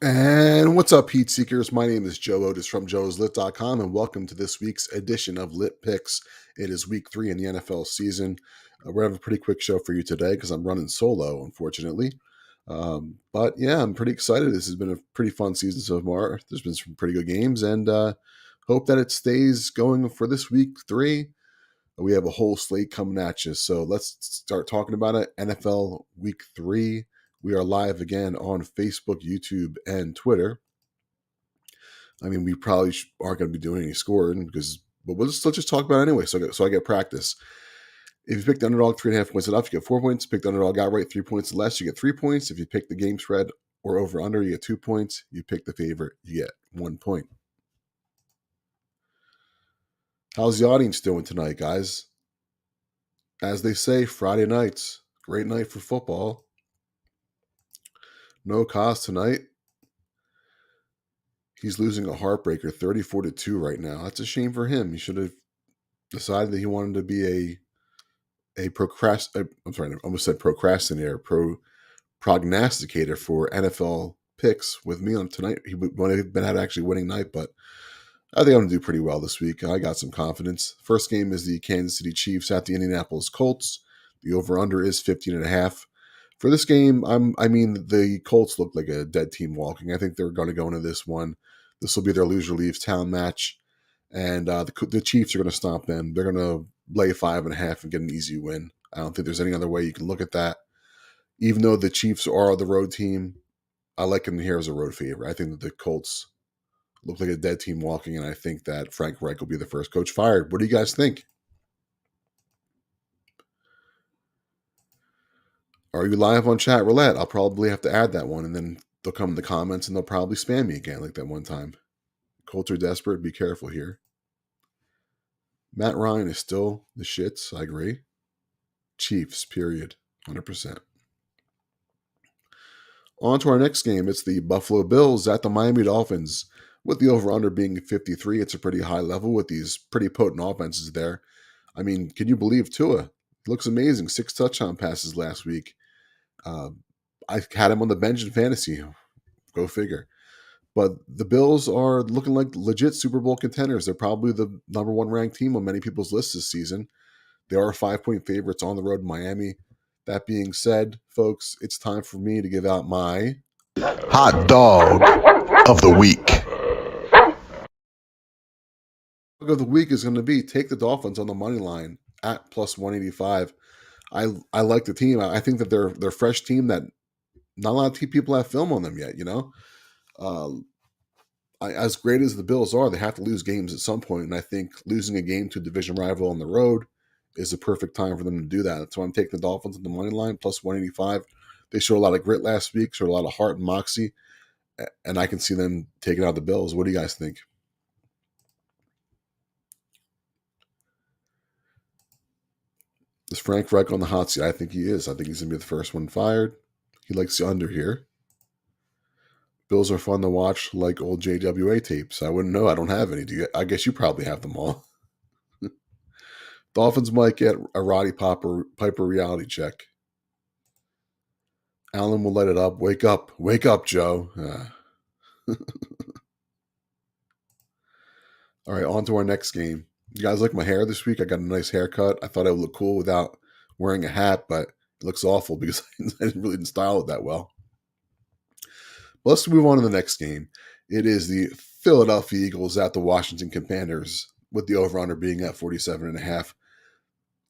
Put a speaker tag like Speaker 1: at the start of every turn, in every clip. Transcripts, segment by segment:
Speaker 1: And what's up, Heat Seekers? My name is Joe Otis from joeslit.com, and welcome to this week's edition of Lit Picks. It is week 3 in the NFL season. We're going to have a pretty quick show for you today because I'm running solo, unfortunately. But yeah, I'm pretty excited. This has been a pretty fun season so far. There's been some pretty good games, and hope that it stays going for this week 3. We have a whole slate coming at you. So let's start talking about it. NFL week 3. We are live again on Facebook, YouTube, and Twitter. I mean, we probably aren't going to be doing any scoring but let's just talk about it anyway. So I get practice. If you pick the underdog 3.5 points enough, you get 4 points. Pick the underdog outright 3 points less, you get 3 points. If you pick the game spread or over under, you get 2 points. You pick the favorite, you get 1 point. How's the audience doing tonight, guys? As they say, Friday nights, great night for football. No cost tonight. He's losing a heartbreaker, 34-2 right now. That's a shame for him. He should have decided that he wanted to be a prognosticator for NFL picks with me on tonight. He would have been had actually winning night, but I think I'm going to do pretty well this week. I got some confidence. First game is the Kansas City Chiefs at the Indianapolis Colts. The over-under is 15.5. For this game, the Colts look like a dead team walking. I think they're going to go into this one. This will be their loser leaves town match, and the Chiefs are going to stomp them. They're going to lay 5.5 and get an easy win. I don't think there's any other way you can look at that. Even though the Chiefs are the road team, I like them here as a road favorite. I think that the Colts look like a dead team walking, and I think that Frank Reich will be the first coach fired. What do you guys think? Are you live on chat roulette? I'll probably have to add that one, and then they'll come in the comments and they'll probably spam me again like that one time. Colts are desperate. Be careful here. Matt Ryan is still the shits. I agree. Chiefs, period. 100%. On to our next game. It's the Buffalo Bills at the Miami Dolphins. With the over-under being 53, it's a pretty high level with these pretty potent offenses there. I mean, can you believe Tua? He looks amazing. 6 touchdown passes last week. I had him on the bench in fantasy. Go figure. But the Bills are looking like legit Super Bowl contenders. They're probably the number 1 ranked team on many people's lists this season. They are 5-point favorites on the road in Miami. That being said, folks, it's time for me to give out my
Speaker 2: hot dog of the week.
Speaker 1: Dog of the week is going to be take the Dolphins on the money line at plus 185. I like the team. I think that they're a fresh team that not a lot of people have film on them yet, you know? As great as the Bills are, they have to lose games at some point, and I think losing a game to a division rival on the road is a perfect time for them to do that. So I'm taking the Dolphins on the money line, plus 185. They showed a lot of grit last week, showed a lot of heart and moxie, and I can see them taking out the Bills. What do you guys think? Is Frank Reich on the hot seat? I think he is. I think he's going to be the first one fired. He likes the under here. Bills are fun to watch, like old JWA tapes. I wouldn't know. I don't have any. I guess you probably have them all. Dolphins might get a Roddy Piper reality check. Allen will let it up. Wake up, Joe. All right, on to our next game. You guys like my hair this week? I got a nice haircut. I thought I would look cool without wearing a hat, but it looks awful because I didn't style it that well. But let's move on to the next game. It is the Philadelphia Eagles at the Washington Commanders, with the over-under being at 47.5.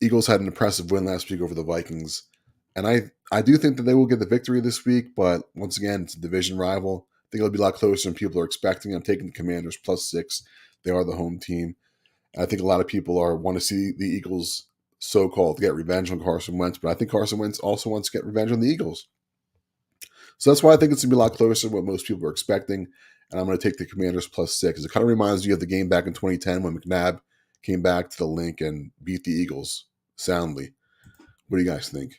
Speaker 1: Eagles had an impressive win last week over the Vikings, and I do think that they will get the victory this week, but once again, it's a division rival. I think it'll be a lot closer than people are expecting. I'm taking the Commanders plus 6. They are the home team. I think a lot of people want to see the Eagles so-called get revenge on Carson Wentz, but I think Carson Wentz also wants to get revenge on the Eagles. So that's why I think it's going to be a lot closer than what most people are expecting, and I'm going to take the Commanders plus 6. It kind of reminds me of the game back in 2010 when McNabb came back to the Link and beat the Eagles soundly. What do you guys think?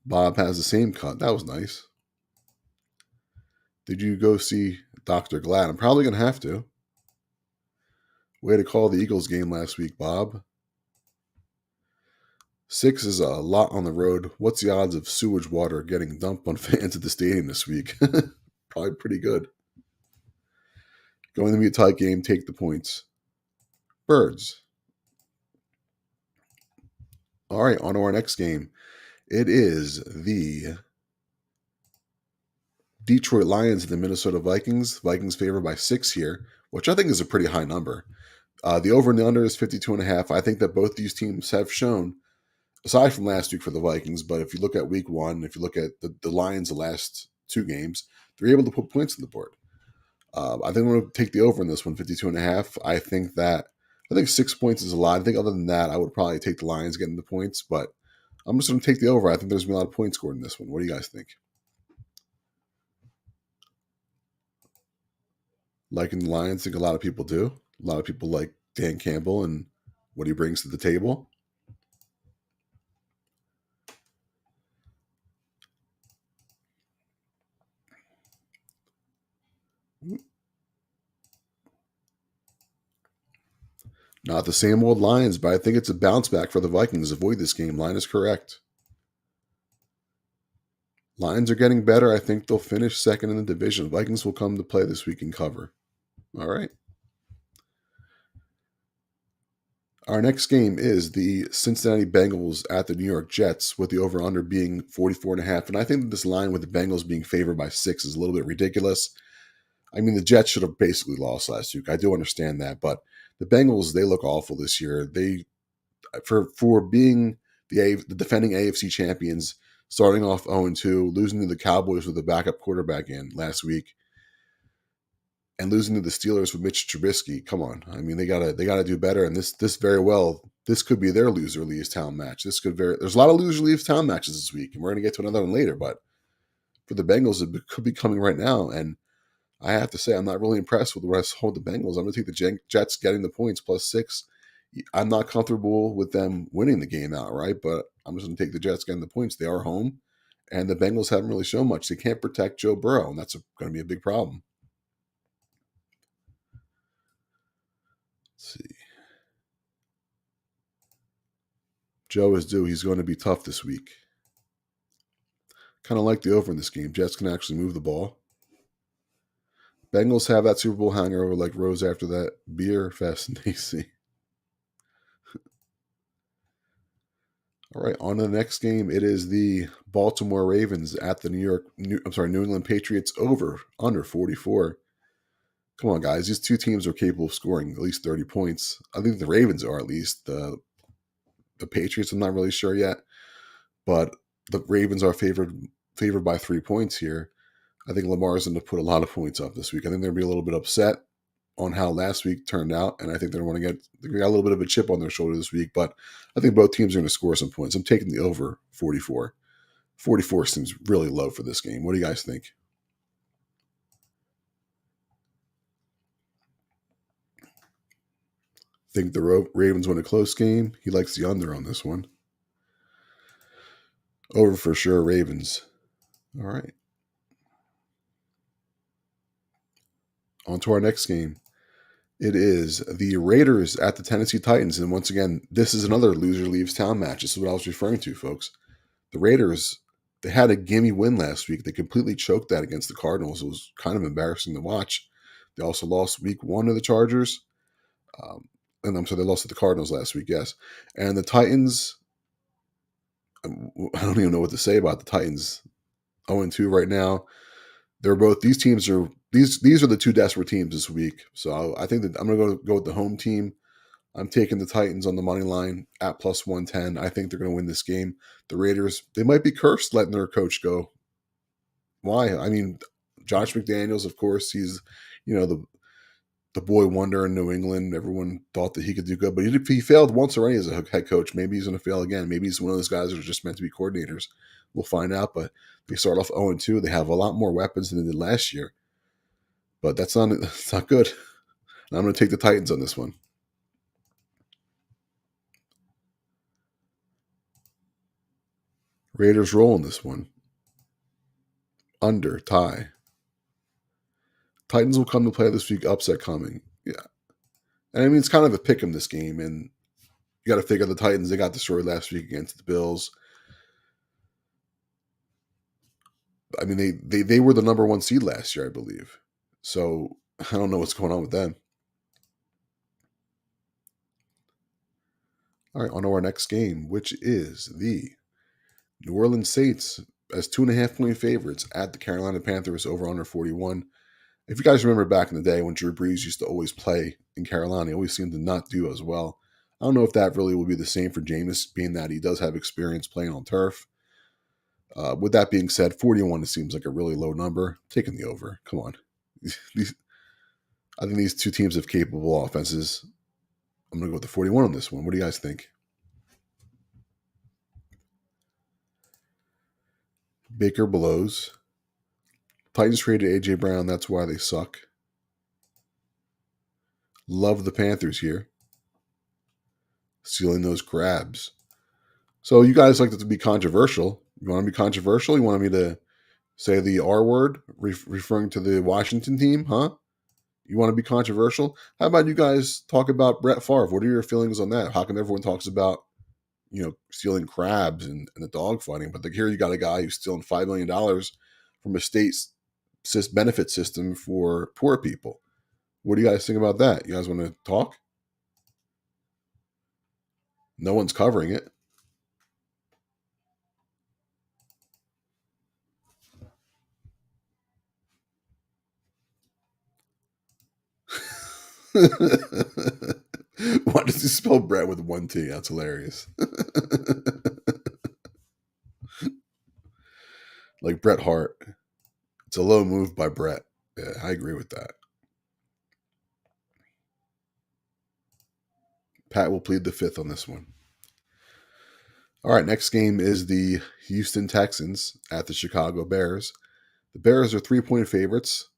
Speaker 1: Bob has the same cut. That was nice. Did you go see Dr. Glad? I'm probably going to have to. Way to call the Eagles game last week, Bob. 6 is a lot on the road. What's the odds of sewage water getting dumped on fans at the stadium this week? Probably pretty good. Going to be a tight game. Take the points. Birds. All right, on to our next game. It is the Detroit Lions and the Minnesota Vikings. Vikings favored by 6 here, which I think is a pretty high number. The over and the under is 52.5. I think that both these teams have shown, aside from last week for the Vikings, but if you look at week one, if you look at the Lions the last 2 games, they're able to put points on the board. I think I'm going to take the over in this one, 52.5. I think 6 points is a lot. I think other than that, I would probably take the Lions getting the points, but I'm just going to take the over. I think there's going to be a lot of points scored in this one. What do you guys think? Liking the Lions, I think a lot of people do. A lot of people like Dan Campbell and what he brings to the table. Not the same old Lions, but I think it's a bounce back for the Vikings. Avoid this game. Line is correct. Lions are getting better. I think they'll finish second in the division. Vikings will come to play this week and cover. All right. Our next game is the Cincinnati Bengals at the New York Jets, with the over-under being 44.5. And I think that this line with the Bengals being favored by 6 is a little bit ridiculous. I mean, the Jets should have basically lost last week. I do understand that, but the Bengals, they look awful this year. They, for being the defending AFC champions, starting off 0-2, losing to the Cowboys with a backup quarterback in last week, and losing to the Steelers with Mitch Trubisky. Come on, I mean they gotta do better. And this very well, this could be their loser leaves town match. There's a lot of loser leaves town matches this week, and we're gonna get to another one later. But for the Bengals, it could be coming right now, and I have to say I'm not really impressed with the rest of the Bengals. I'm gonna take the Jets getting the points plus 6. I'm not comfortable with them winning the game outright, but I'm just gonna take the Jets getting the points. They are home, and the Bengals haven't really shown much. They can't protect Joe Burrow, and that's going to be a big problem. Let's see. Joe is due. He's going to be tough this week. Kind of like the over in this game. Jets can actually move the ball. Bengals have that Super Bowl hangover like Rose after that beer fest in AC. All right, on to the next game. It is the Baltimore Ravens at the New England Patriots over under 44. Come on, guys. These two teams are capable of scoring at least 30 points. I think the Ravens are at least. The Patriots, I'm not really sure yet. But the Ravens are favored by 3 points here. I think Lamar's going to put a lot of points up this week. I think they're going to be a little bit upset on how last week turned out, and I think they got a little bit of a chip on their shoulder this week. But I think both teams are going to score some points. I'm taking the over 44. 44 seems really low for this game. What do you guys think? Think the Ravens win a close game. He likes the under on this one. Over for sure, Ravens. All right. On to our next game. It is the Raiders at the Tennessee Titans. And once again, this is another loser leaves town match. This is what I was referring to, folks. The Raiders, they had a gimme win last week. They completely choked that against the Cardinals. It was kind of embarrassing to watch. They also lost week 1 to the Chargers. And I'm sorry, they lost to the Cardinals last week, yes. And the Titans, I don't even know what to say about the Titans. 0-2 right now. These teams are these are the two desperate teams this week. So I think that I'm going to go with the home team. I'm taking the Titans on the money line at plus 110. I think they're going to win this game. The Raiders, they might be cursed letting their coach go. Why? I mean, Josh McDaniels, of course, he's the boy wonder in New England. Everyone thought that he could do good, but he failed once already as a head coach. Maybe he's going to fail again. Maybe he's one of those guys that are just meant to be coordinators. We'll find out, but they start off 0-2. They have a lot more weapons than they did last year, but that's not good. And I'm going to take the Titans on this one. Raiders roll in this one. Under, tie. Titans will come to play this week, upset coming. Yeah. And I mean, it's kind of a pick 'em this game, and You got to figure the Titans, they got destroyed last week against the Bills. I mean, they were the number 1 seed last year, I believe. So I don't know what's going on with them. All right, on to our next game, which is the New Orleans Saints as 2.5-point favorites at the Carolina Panthers over under 41. If you guys remember back in the day when Drew Brees used to always play in Carolina, he always seemed to not do as well. I don't know if that really will be the same for Jameis, being that he does have experience playing on turf. With that being said, 41 seems like a really low number. Taking the over. Come on. I think these two teams have capable offenses. I'm going to go with the 41 on this one. What do you guys think? Baker blows. Titans traded A.J. Brown. That's why they suck. Love the Panthers here. Stealing those grabs. So you guys like to be controversial. You want to be controversial? You want me to say the R word, referring to the Washington team, huh? You want to be controversial? How about you guys talk about Brett Favre? What are your feelings on that? How come everyone talks about, stealing crabs and the dog fighting, but here you got a guy who's stealing $5 million from a state's benefit system for poor people. What do you guys think about that? You guys want to talk? No one's covering it. Why does he spell Brett with 1 T? That's hilarious. Like Bret Hart. It's a low move by Brett. Yeah, I agree with that. Pat will plead the 5th on this one. All right, next game is the Houston Texans at the Chicago Bears. The Bears are 3-point favorites.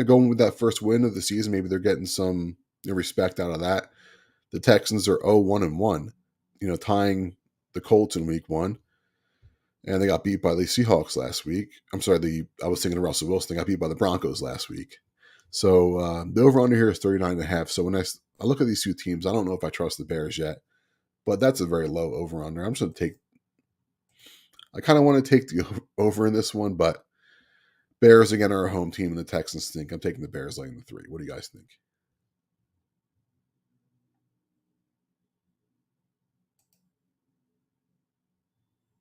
Speaker 1: Going with that first win of the season, maybe they're getting some respect out of that. The Texans are 0-1-1, tying the Colts in week 1. And they got beat by the Seahawks last week. I'm sorry, I was thinking of Russell Wilson. They got beat by the Broncos last week. So the over-under here is 39.5. So when I look at these two teams, I don't know if I trust the Bears yet. But that's a very low over-under. I'm just going to I kind of want to take the over in this one, but Bears, again, are a home team, and the Texans stink. I'm taking the Bears laying the 3. What do you guys think?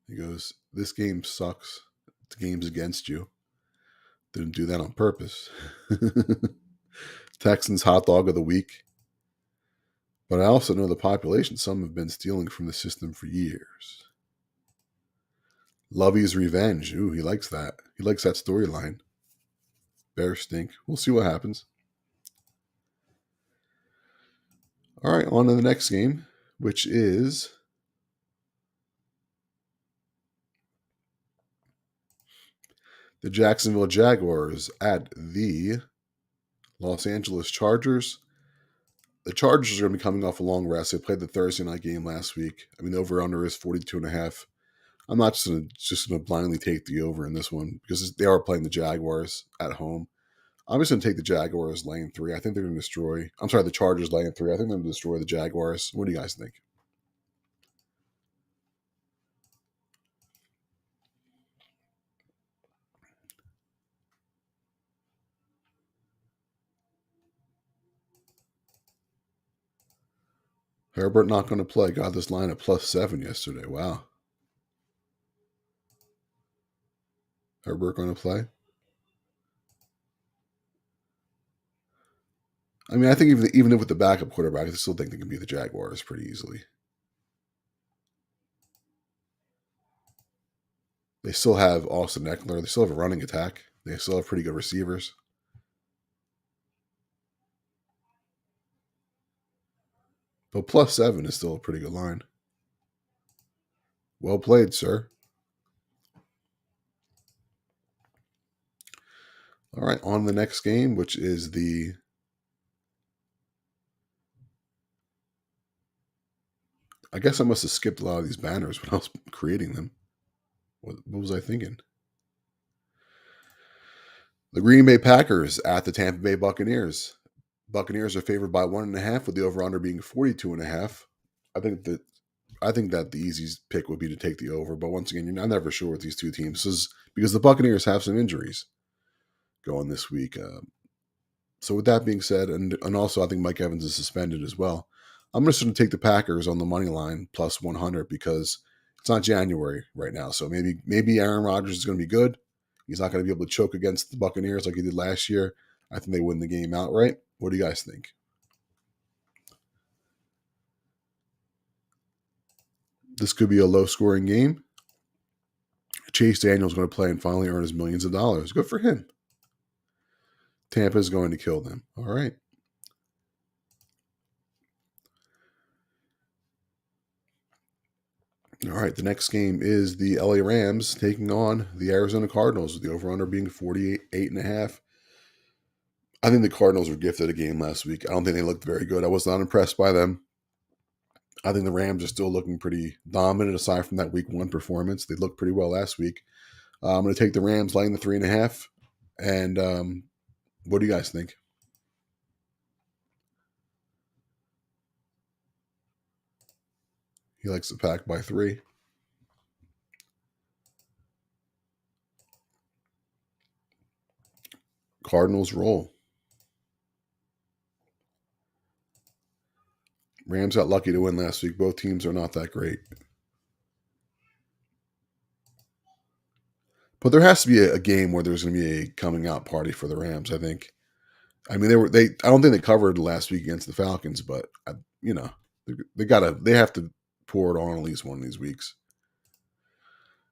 Speaker 1: He goes, this game sucks. The game's against you. Didn't do that on purpose. Texans hot dog of the week. But I also know the population, some have been stealing from the system for years. Lovey's revenge. Ooh, he likes that. He likes that storyline. Bears stink. We'll see what happens. All right, on to the next game, which is the Jacksonville Jaguars at the Los Angeles Chargers. The Chargers are going to be coming off a long rest. They played the Thursday night game last week. I mean, the over-under is 42.5. I'm not just going to blindly take the over in this one because they are playing the Jaguars at home. I'm just going to take the Jaguars laying 3. I think they're going to the Chargers laying 3. I think they're going to destroy the Jaguars. What do you guys think? Herbert not going to play. Got this line at +7 yesterday. Wow. Herbert going to play? I mean, I think even with the backup quarterback, I still think they can beat the Jaguars pretty easily. They still have Austin Eckler. They still have a running attack. They still have pretty good receivers. But +7 is still a pretty good line. Well played, sir. All right, on to the next game, which is I guess I must have skipped a lot of these banners when I was creating them. What was I thinking? The Green Bay Packers at the Tampa Bay Buccaneers. Buccaneers are favored by 1.5, with the over-under being 42.5. I think that the easiest pick would be to take the over. But once again, I'm never sure with these two teams. This is because the Buccaneers have some injuries going this week. So with that being said, and also I think Mike Evans is suspended as well. I'm just going to take the Packers on the money line plus 100 because it's not January right now. So maybe Aaron Rodgers is going to be good. He's not going to be able to choke against the Buccaneers like he did last year. I think they win the game outright. What do you guys think? This could be a low-scoring game. Chase Daniel's going to play and finally earn his millions of dollars. Good for him. Tampa is going to kill them. All right. All right, the next game is the LA Rams taking on the Arizona Cardinals, with the over-under being 48.5. I think the Cardinals were gifted a game last week. I don't think they looked very good. I was not impressed by them. I think the Rams are still looking pretty dominant aside from that week 1 performance. They looked pretty well last week. I'm going to take the Rams laying the 3.5. And what do you guys think? He likes the Pack by 3. Cardinals roll. Rams got lucky to win last week. Both teams are not that great. But there has to be a game where there's going to be a coming out party for the Rams, I think. I mean, I don't think they covered last week against the Falcons, but they have to pour it on at least one of these weeks.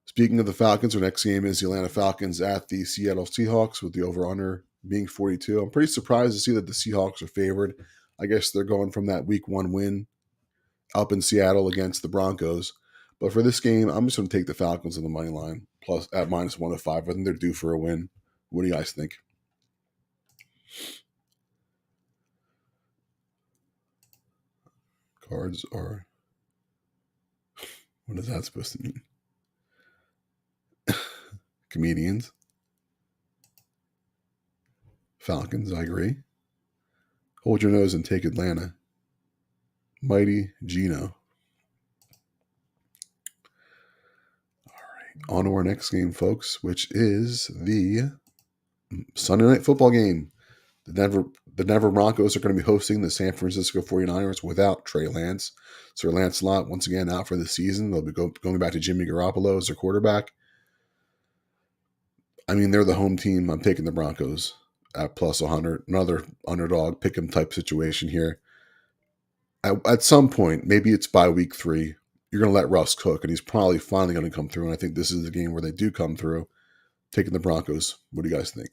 Speaker 1: Speaking of the Falcons, our next game is the Atlanta Falcons at the Seattle Seahawks, with the over-under being 42. I'm pretty surprised to see that the Seahawks are favored. I guess they're going from that week 1 win up in Seattle against the Broncos. But for this game, I'm just going to take the Falcons on the money line, plus at minus 105. I think they're due for a win. What do you guys think? Cards are... What is that supposed to mean? Comedians. Falcons, I agree. Hold your nose and take Atlanta. Mighty Gino. All right, on to our next game, folks, which is the Sunday Night Football game. The Denver Broncos are going to be hosting the San Francisco 49ers without Trey Lance. Sir Lancelot, once again, out for the season. They'll be going back to Jimmy Garoppolo as their quarterback. I mean, they're the home team. I'm taking the Broncos at plus 100. Another underdog pick-em type situation here. At some point, maybe it's by week 3, you're going to let Russ cook, and he's probably finally going to come through. And I think this is the game where they do come through. Taking the Broncos. What do you guys think?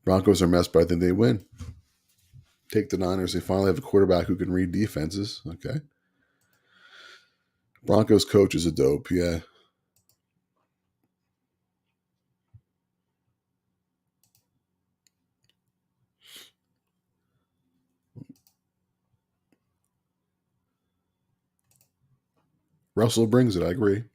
Speaker 1: Broncos are messed, but I think they win. Take the Niners. They finally have a quarterback who can read defenses. Okay. Broncos coach is a dope. Yeah. Russell brings it. I agree.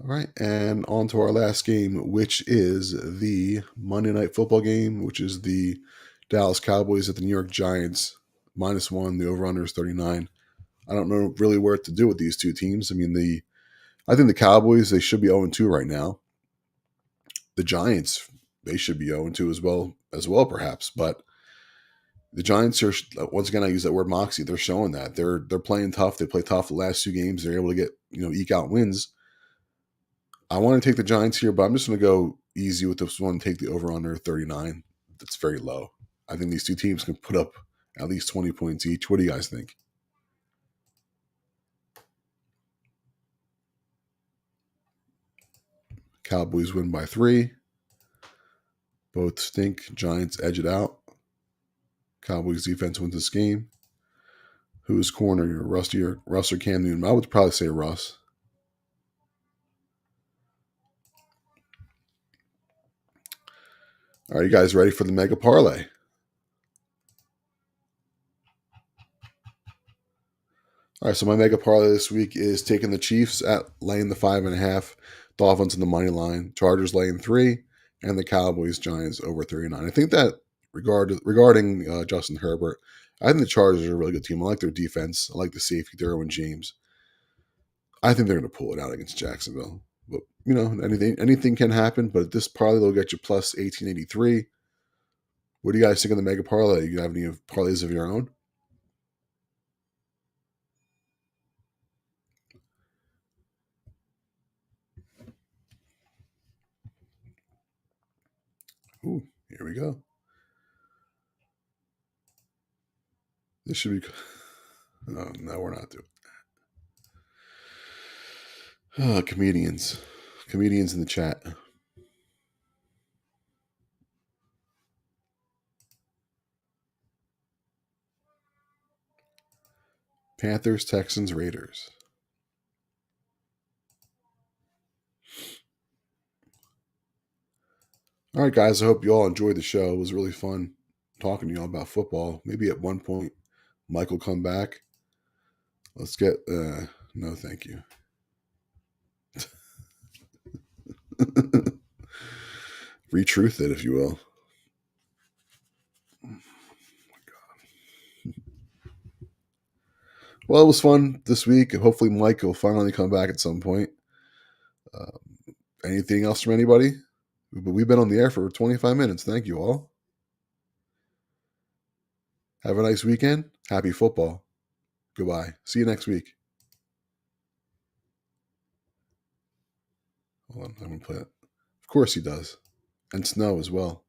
Speaker 1: All right, and on to our last game, which is the Monday Night Football game, which is the Dallas Cowboys at the New York Giants, minus 1. The over-under is 39. I don't know really where to do with these two teams. I mean, I think the Cowboys, they should be 0-2 right now. The Giants, they should be 0-2 as well, perhaps. But the Giants are, once again, I use that word moxie. They're showing that they're playing tough. They play tough the last 2 games. They're able to get eke out wins. I want to take the Giants here, but I'm just going to go easy with this one. Take the over-under 39. That's very low. I think these two teams can put up at least 20 points each. What do you guys think? Cowboys win by 3. Both stink. Giants edge it out. Cowboys defense wins this game. Who is corner? Russ or Cam Newton? I would probably say Russ. Are you guys ready for the mega parlay? All right, so my mega parlay this week is taking the Chiefs at laying the 5.5, Dolphins in the money line, Chargers laying 3, and the Cowboys Giants over 39. I think that regarding Justin Herbert, I think the Chargers are a really good team. I like their defense. I like the safety, Derwin James. I think they're going to pull it out against Jacksonville. But anything can happen. But at this parlay, they'll get you plus 1883. What do you guys think of the mega parlay? You have any parlays of your own? Ooh, here we go. This should be. Oh, no, we're not doing. Comedians in the chat. Panthers, Texans, Raiders. All right, guys. I hope you all enjoyed the show. It was really fun talking to you all about football. Maybe at one point, Mike will come back. Let's get. No, thank you. Retruth it, if you will. Oh my God. Well, it was fun this week. Hopefully, Mike will finally come back at some point. Anything else from anybody? But we've been on the air for 25 minutes. Thank you all. Have a nice weekend. Happy football. Goodbye. See you next week. Hold on, I'm going to play it. Of course he does. And snow as well.